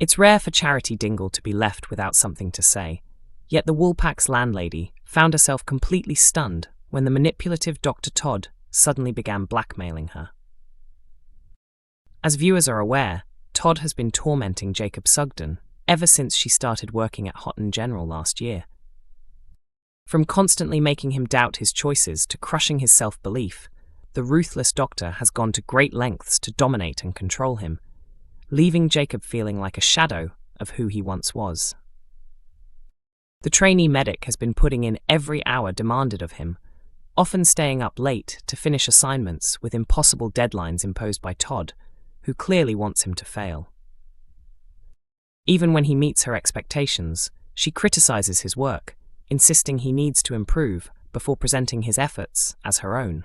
It's rare for Charity Dingle to be left without something to say, yet the Woolpack's landlady found herself completely stunned when the manipulative Dr. Todd suddenly began blackmailing her. As viewers are aware, Todd has been tormenting Jacob Sugden ever since she started working at Hotten General last year. From constantly making him doubt his choices to crushing his self-belief, the ruthless doctor has gone to great lengths to dominate and control him, leaving Jacob feeling like a shadow of who he once was. The trainee medic has been putting in every hour demanded of him, often staying up late to finish assignments with impossible deadlines imposed by Todd, who clearly wants him to fail. Even when he meets her expectations, she criticizes his work, insisting he needs to improve before presenting his efforts as her own.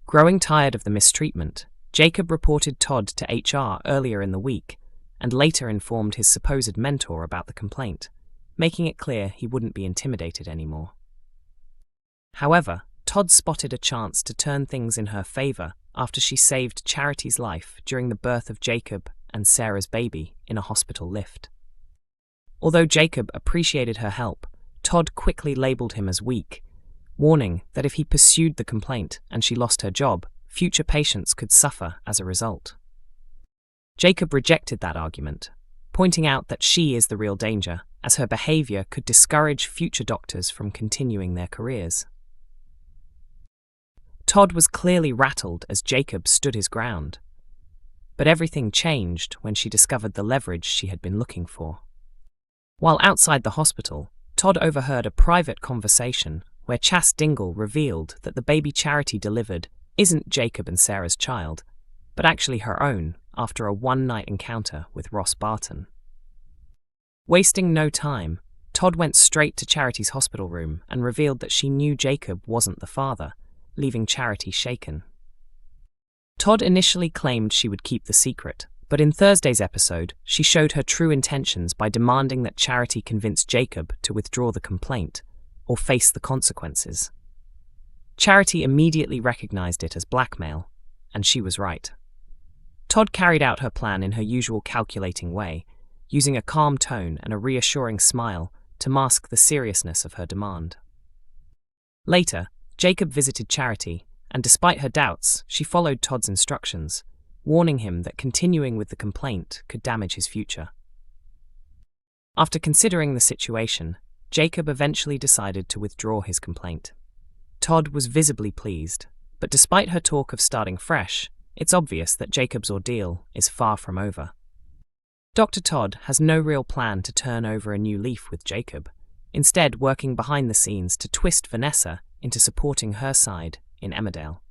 Growing tired of the mistreatment, Jacob reported Todd to HR earlier in the week and later informed his supposed mentor about the complaint, making it clear he wouldn't be intimidated anymore. However, Todd spotted a chance to turn things in her favor after she saved Charity's life during the birth of Jacob and Sarah's baby in a hospital lift. Although Jacob appreciated her help, Todd quickly labeled him as weak, warning that if he pursued the complaint and she lost her job, future patients could suffer as a result. Jacob rejected that argument, pointing out that she is the real danger, as her behavior could discourage future doctors from continuing their careers. Todd was clearly rattled as Jacob stood his ground. But everything changed when she discovered the leverage she had been looking for. While outside the hospital, Todd overheard a private conversation where Chas Dingle revealed that the baby Charity delivered isn't Jacob and Sarah's child, but actually her own after a one-night encounter with Ross Barton. Wasting no time, Todd went straight to Charity's hospital room and revealed that she knew Jacob wasn't the father, leaving Charity shaken. Todd initially claimed she would keep the secret, but in Thursday's episode, she showed her true intentions by demanding that Charity convince Jacob to withdraw the complaint or face the consequences. Charity immediately recognized it as blackmail, and she was right. Todd carried out her plan in her usual calculating way, using a calm tone and a reassuring smile to mask the seriousness of her demand. Later, Jacob visited Charity, and despite her doubts, she followed Todd's instructions, warning him that continuing with the complaint could damage his future. After considering the situation, Jacob eventually decided to withdraw his complaint. Todd was visibly pleased, but despite her talk of starting fresh, it's obvious that Jacob's ordeal is far from over. Dr. Todd has no real plan to turn over a new leaf with Jacob, instead working behind the scenes to twist Vanessa into supporting her side in Emmerdale.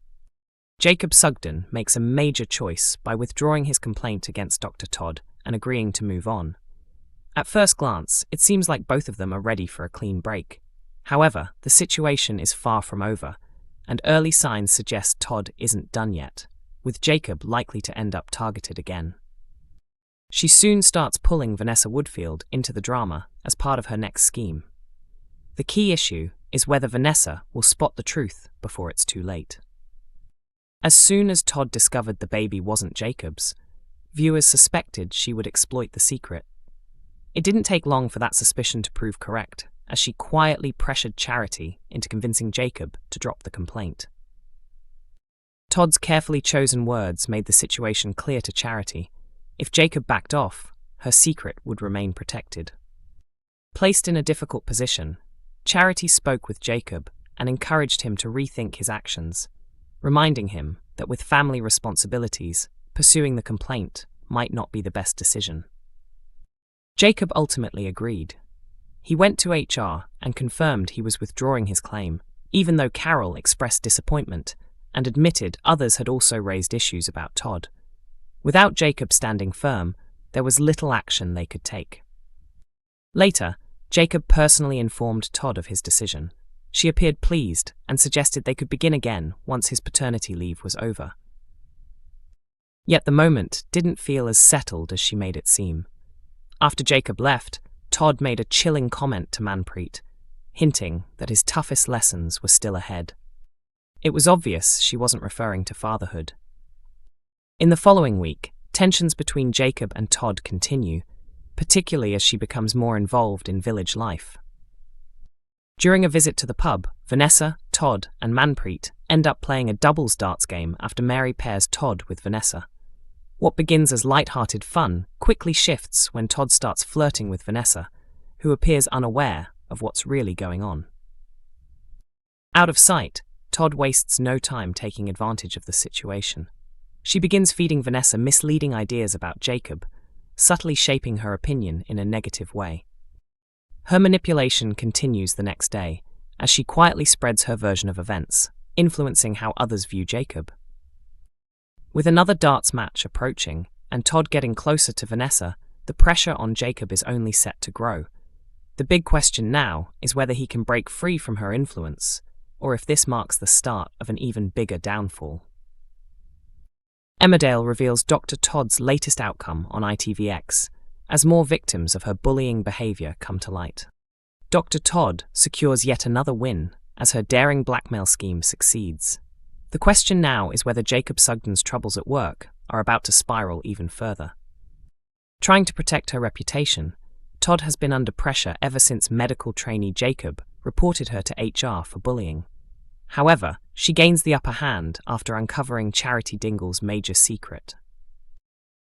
Jacob Sugden makes a major choice by withdrawing his complaint against Dr. Todd and agreeing to move on. At first glance, it seems like both of them are ready for a clean break. However, the situation is far from over, and early signs suggest Todd isn't done yet, with Jacob likely to end up targeted again. She soon starts pulling Vanessa Woodfield into the drama as part of her next scheme. The key issue is whether Vanessa will spot the truth before it's too late. As soon as Todd discovered the baby wasn't Jacob's, viewers suspected she would exploit the secret. It didn't take long for that suspicion to prove correct, as she quietly pressured Charity into convincing Jacob to drop the complaint. Todd's carefully chosen words made the situation clear to Charity. If Jacob backed off, her secret would remain protected. Placed in a difficult position, Charity spoke with Jacob and encouraged him to rethink his actions, reminding him that with family responsibilities, pursuing the complaint might not be the best decision. Jacob ultimately agreed. He went to HR and confirmed he was withdrawing his claim, even though Carol expressed disappointment and admitted others had also raised issues about Todd. Without Jacob standing firm, there was little action they could take. Later, Jacob personally informed Todd of his decision. She appeared pleased and suggested they could begin again once his paternity leave was over. Yet the moment didn't feel as settled as she made it seem. After Jacob left, Todd made a chilling comment to Manpreet, hinting that his toughest lessons were still ahead. It was obvious she wasn't referring to fatherhood. In the following week, tensions between Jacob and Todd continue, particularly as she becomes more involved in village life. During a visit to the pub, Vanessa, Todd, and Manpreet end up playing a doubles darts game after Mary pairs Todd with Vanessa. What begins as light-hearted fun quickly shifts when Todd starts flirting with Vanessa, who appears unaware of what's really going on. Out of sight, Todd wastes no time taking advantage of the situation. She begins feeding Vanessa misleading ideas about Jacob, subtly shaping her opinion in a negative way. Her manipulation continues the next day, as she quietly spreads her version of events, influencing how others view Jacob. With another darts match approaching, and Todd getting closer to Vanessa, the pressure on Jacob is only set to grow. The big question now is whether he can break free from her influence, or if this marks the start of an even bigger downfall. Emmerdale reveals Dr. Todd's latest outcome on ITVX, as more victims of her bullying behaviour come to light. Dr. Todd secures yet another win as her daring blackmail scheme succeeds. The question now is whether Jacob Sugden's troubles at work are about to spiral even further. Trying to protect her reputation, Todd has been under pressure ever since medical trainee Jacob reported her to HR for bullying. However, she gains the upper hand after uncovering Charity Dingle's major secret.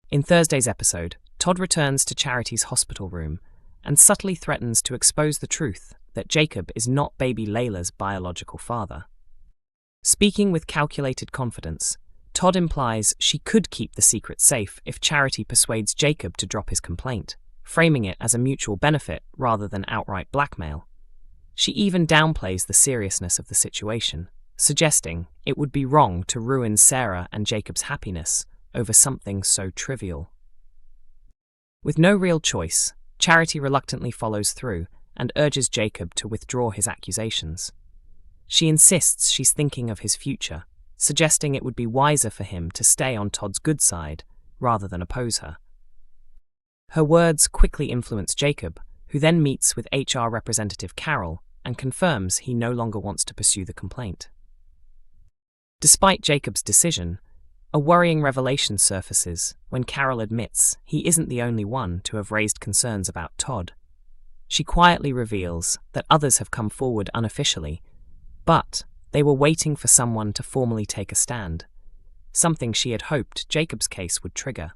In Thursday's episode, Todd returns to Charity's hospital room and subtly threatens to expose the truth that Jacob is not baby Layla's biological father. Speaking with calculated confidence, Todd implies she could keep the secret safe if Charity persuades Jacob to drop his complaint, framing it as a mutual benefit rather than outright blackmail. She even downplays the seriousness of the situation, suggesting it would be wrong to ruin Sarah and Jacob's happiness over something so trivial. With no real choice, Charity reluctantly follows through and urges Jacob to withdraw his accusations. She insists she's thinking of his future, suggesting it would be wiser for him to stay on Todd's good side rather than oppose her. Her words quickly influence Jacob, who then meets with HR representative Carol and confirms he no longer wants to pursue the complaint. Despite Jacob's decision, a worrying revelation surfaces when Carol admits he isn't the only one to have raised concerns about Todd. She quietly reveals that others have come forward unofficially, but they were waiting for someone to formally take a stand, something she had hoped Jacob's case would trigger.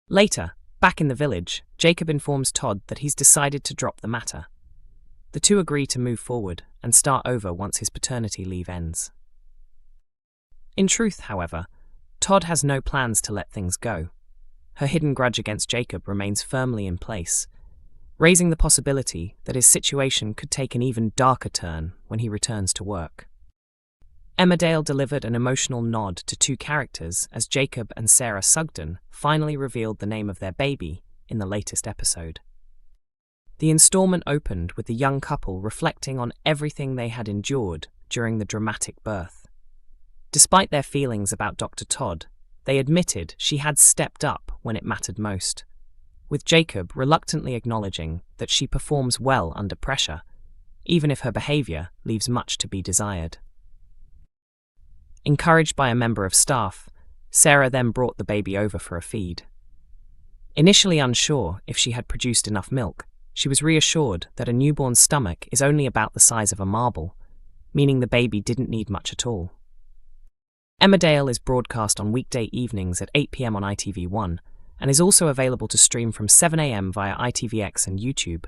Later, back in the village, Jacob informs Todd that he's decided to drop the matter. The two agree to move forward and start over once his paternity leave ends. In truth, however, Todd has no plans to let things go. Her hidden grudge against Jacob remains firmly in place, raising the possibility that his situation could take an even darker turn when he returns to work. Emmerdale delivered an emotional nod to two characters as Jacob and Sarah Sugden finally revealed the name of their baby in the latest episode. The installment opened with the young couple reflecting on everything they had endured during the dramatic birth. Despite their feelings about Dr. Todd, they admitted she had stepped up when it mattered most, with Jacob reluctantly acknowledging that she performs well under pressure, even if her behaviour leaves much to be desired. Encouraged by a member of staff, Sarah then brought the baby over for a feed. Initially unsure if she had produced enough milk, she was reassured that a newborn's stomach is only about the size of a marble, meaning the baby didn't need much at all. Emmerdale is broadcast on weekday evenings at 8 p.m. on ITV1 and is also available to stream from 7 a.m. via ITVX and YouTube.